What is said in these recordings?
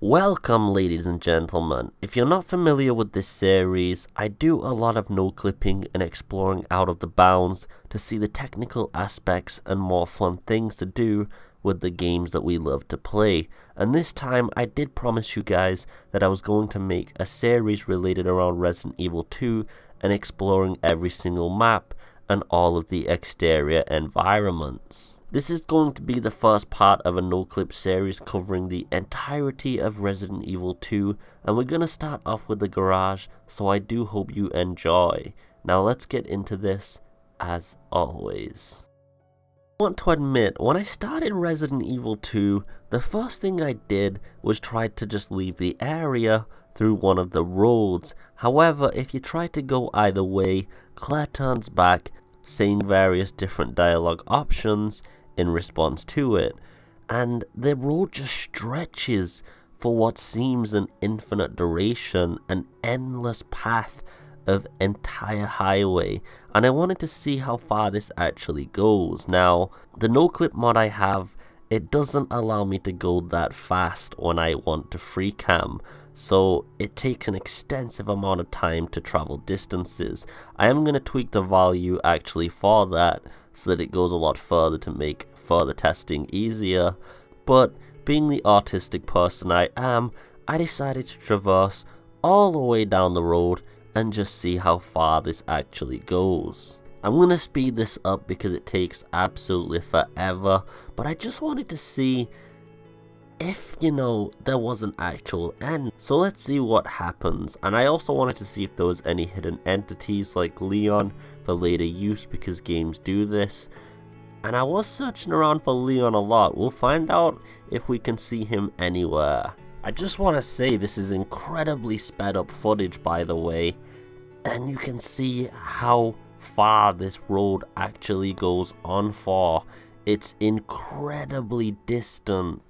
Welcome, ladies and gentlemen. If you're not familiar with this series, I do a lot of no-clipping and exploring out of the bounds to see the technical aspects and more fun things to do with the games that we love to play. And this time I did promise you guys that I was going to make a series related around Resident Evil 2 and exploring every single map and all of the exterior environments. This is going to be the first part of a no-clip series covering the entirety of Resident Evil 2, and we're going to start off with the garage, so I do hope you enjoy. Now let's get into this, as always. I want to admit, when I started Resident Evil 2, the first thing I did was try to just leave the area through one of the roads. However, if you try to go either way, Claire turns back, saying various different dialogue options in response to it, and the road just stretches for what seems an infinite duration, an endless path of entire highway, and I wanted to see how far this actually goes. Now, the no-clip mod I have, it doesn't allow me to go that fast when I want to free cam, so it takes an extensive amount of time to travel distances. I am going to tweak the value actually for that so that it goes a lot further to make further testing easier, but being the artistic person I am, I decided to traverse all the way down the road and just see how far this actually goes. I'm going to speed this up because it takes absolutely forever, but I just wanted to see if, there was an actual end. So let's see what happens. And I also wanted to see if there was any hidden entities like Leon for later use, because games do this. And I was searching around for Leon a lot. We'll find out if we can see him anywhere. I just want to say this is incredibly sped up footage, by the way. And you can see how far this road actually goes on for. It's incredibly distant.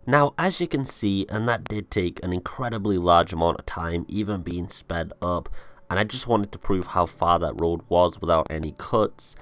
Now, as you can see, and that did take an incredibly large amount of time, even being sped up, and I just wanted to prove how far that road was without any cuts,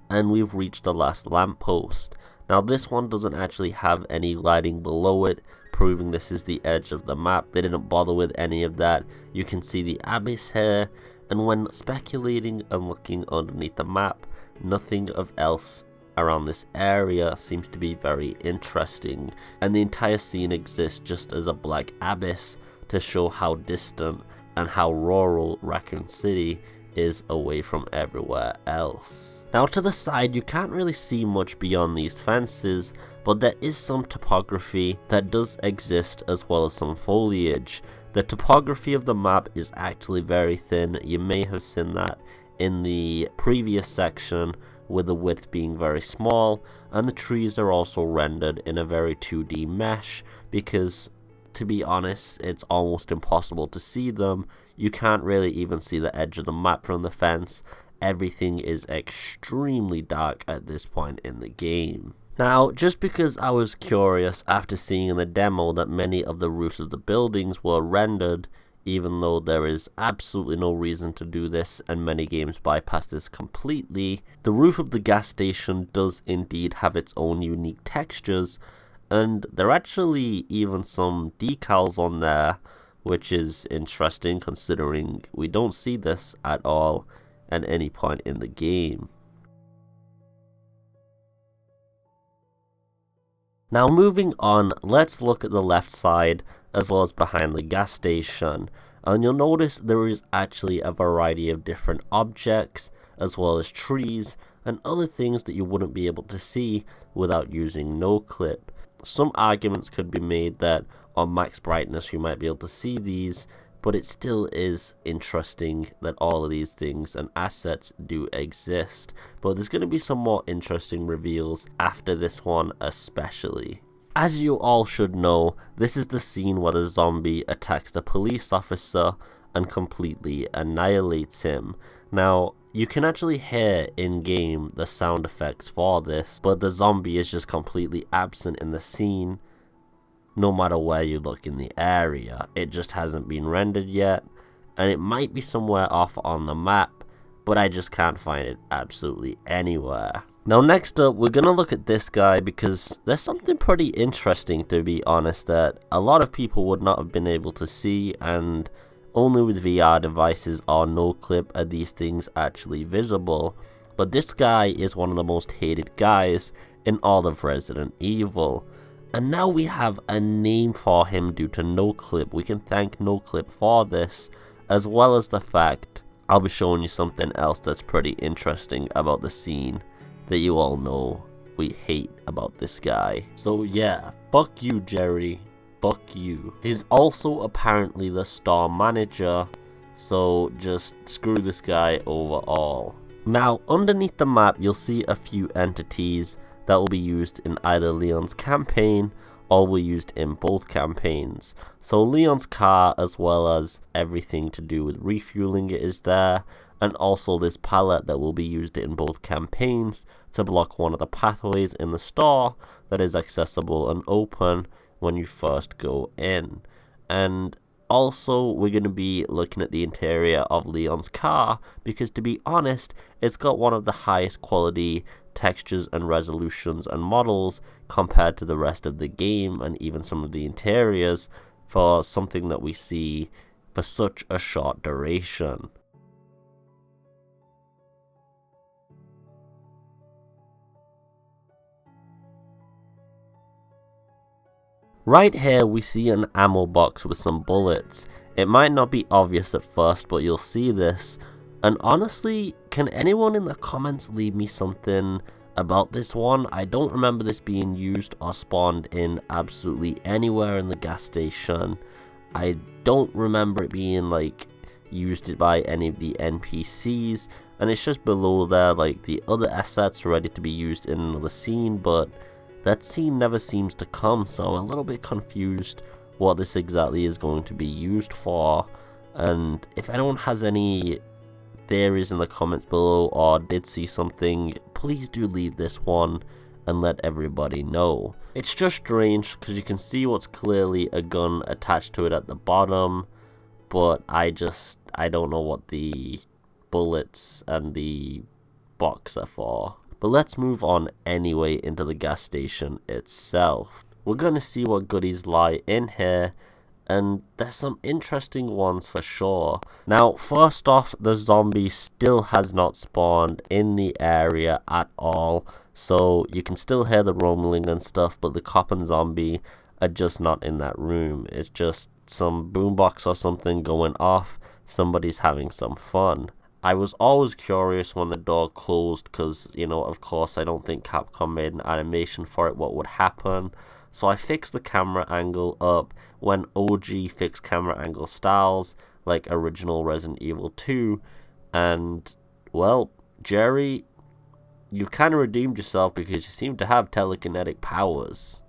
and we've reached the last lamppost. Now, this one doesn't actually have any lighting below it, proving this is the edge of the map. They didn't bother with any of that. You can see the abyss here, and when speculating and looking underneath the map, nothing of else around this area seems to be very interesting, and the entire scene exists just as a black abyss to show how distant and how rural Raccoon City is away from everywhere else. Now, to the side you can't really see much beyond these fences, but there is some topography that does exist as well as some foliage. The topography of the map is actually very thin. You may have seen that in the previous section, with the width being very small, and the trees are also rendered in a very 2D mesh, because to be honest, it's almost impossible to see them. You can't really even see the edge of the map from the fence. Everything is extremely dark at this point in the game. Now, just because I was curious after seeing in the demo that many of the roofs of the buildings were rendered, even though there is absolutely no reason to do this and many games bypass this completely, the roof of the gas station does indeed have its own unique textures, and there are actually even some decals on there, which is interesting considering we don't see this at all at any point in the game. Now, moving on, let's look at the left side as well as behind the gas station, and you'll notice there is actually a variety of different objects as well as trees and other things that you wouldn't be able to see without using no clip. Some arguments could be made that on max brightness you might be able to see these, but it still is interesting that all of these things and assets do exist. But there's going to be some more interesting reveals after this one especially. As you all should know, this is the scene where the zombie attacks the police officer and completely annihilates him. Now, you can actually hear in-game the sound effects for this, but the zombie is just completely absent in the scene, no matter where you look in the area. It just hasn't been rendered yet, and it might be somewhere off on the map, but I just can't find it absolutely anywhere. Now next up, we're gonna look at this guy because there's something pretty interesting, to be honest, that a lot of people would not have been able to see, and only with VR devices or no clip are these things actually visible. But this guy is one of the most hated guys in all of Resident Evil. And now we have a name for him due to no clip. We can thank no clip for this, as well as the fact I'll be showing you something else that's pretty interesting about the scene that you all know we hate about this guy. So yeah, fuck you, Jerry. Fuck you. He's also apparently the store manager, so just screw this guy overall. Now, underneath the map, you'll see a few entities that will be used in either Leon's campaign or were used in both campaigns. So Leon's car, as well as everything to do with refueling it, is there, and also this pallet that will be used in both campaigns to block one of the pathways in the store that is accessible and open when you first go in. And also, we're going to be looking at the interior of Leon's car, because to be honest, it's got one of the highest quality textures and resolutions and models compared to the rest of the game, and even some of the interiors, for something that we see for such a short duration. Right here we see an ammo box with some bullets. It might not be obvious at first, but you'll see this. And honestly, can anyone in the comments leave me something about this one? I don't remember this being used or spawned in absolutely anywhere in the gas station. I don't remember it being like used by any of the NPCs, and it's just below there like the other assets ready to be used in another scene, but that scene never seems to come, so I'm a little bit confused what this exactly is going to be used for. And if anyone has any theories in the comments below or did see something, please do leave this one and let everybody know. It's just strange because you can see what's clearly a gun attached to it at the bottom, but I don't know what the bullets and the box are for. But let's move on anyway into the gas station itself. We're going to see what goodies lie in here, and there's some interesting ones for sure. Now, first off, the zombie still has not spawned in the area at all, so you can still hear the rumbling and stuff, but the cop and zombie are just not in that room. It's just some boombox or something going off, somebody's having some fun. I was always curious when the door closed because, you know, of course I don't think Capcom made an animation for it what would happen. So I fixed the camera angle up when OG fixed camera angle styles like original Resident Evil 2. And, well, Jerry, you kind of redeemed yourself because you seem to have telekinetic powers.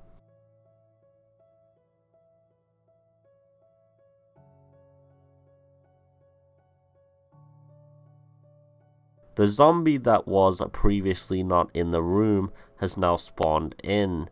The zombie that was previously not in the room has now spawned in.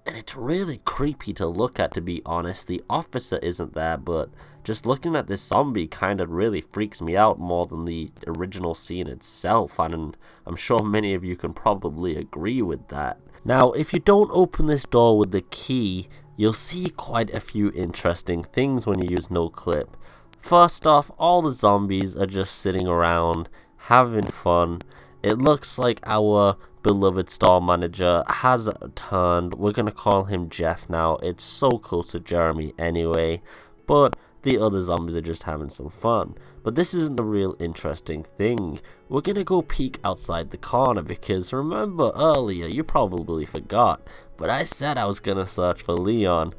And it's really creepy to look at, to be honest. The officer isn't there, but just looking at this zombie kind of really freaks me out more than the original scene itself. And I'm sure many of you can probably agree with that. Now, if you don't open this door with the key, you'll see quite a few interesting things when you use no clip. First off, all the zombies are just sitting around having fun. It looks like our beloved store manager has turned. We're gonna call him Jeff now. It's so close to Jeremy anyway, but the other zombies are just having some fun. But this isn't the real interesting thing. We're gonna go peek outside the corner because remember earlier, you probably forgot, but I said I was gonna search for Leon,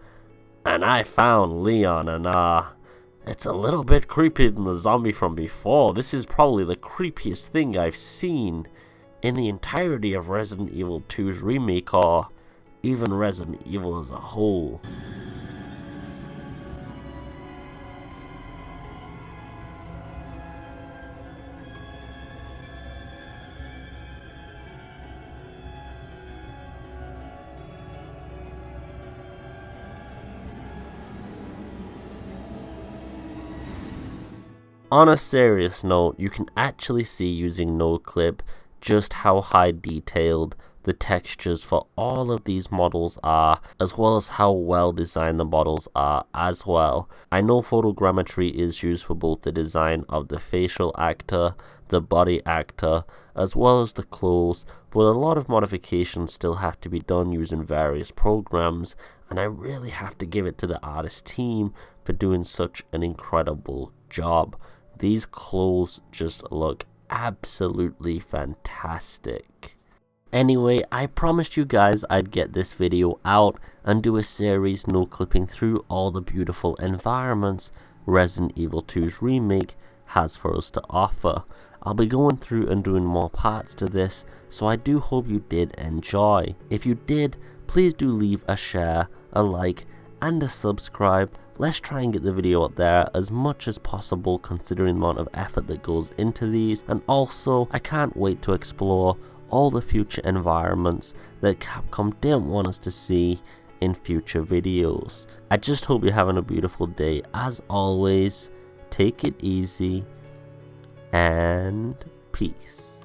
and I found Leon, and it's a little bit creepier than the zombie from before. This is probably the creepiest thing I've seen in the entirety of Resident Evil 2's remake, or even Resident Evil as a whole. On a serious note, you can actually see using NoClip just how high detailed the textures for all of these models are, as well as how well designed the models are as well. I know photogrammetry is used for both the design of the facial actor, the body actor, as well as the clothes, but a lot of modifications still have to be done using various programs, and I really have to give it to the artist team for doing such an incredible job. These clothes just look absolutely fantastic. Anyway, I promised you guys I'd get this video out and do a series no clipping through all the beautiful environments Resident Evil 2's remake has for us to offer. I'll be going through and doing more parts to this, so I do hope you did enjoy. If you did, please do leave a share, a like, and a subscribe. Let's try and get the video out there as much as possible considering the amount of effort that goes into these, and also I can't wait to explore all the future environments that Capcom didn't want us to see in future videos. I just hope you're having a beautiful day. As always, take it easy and peace.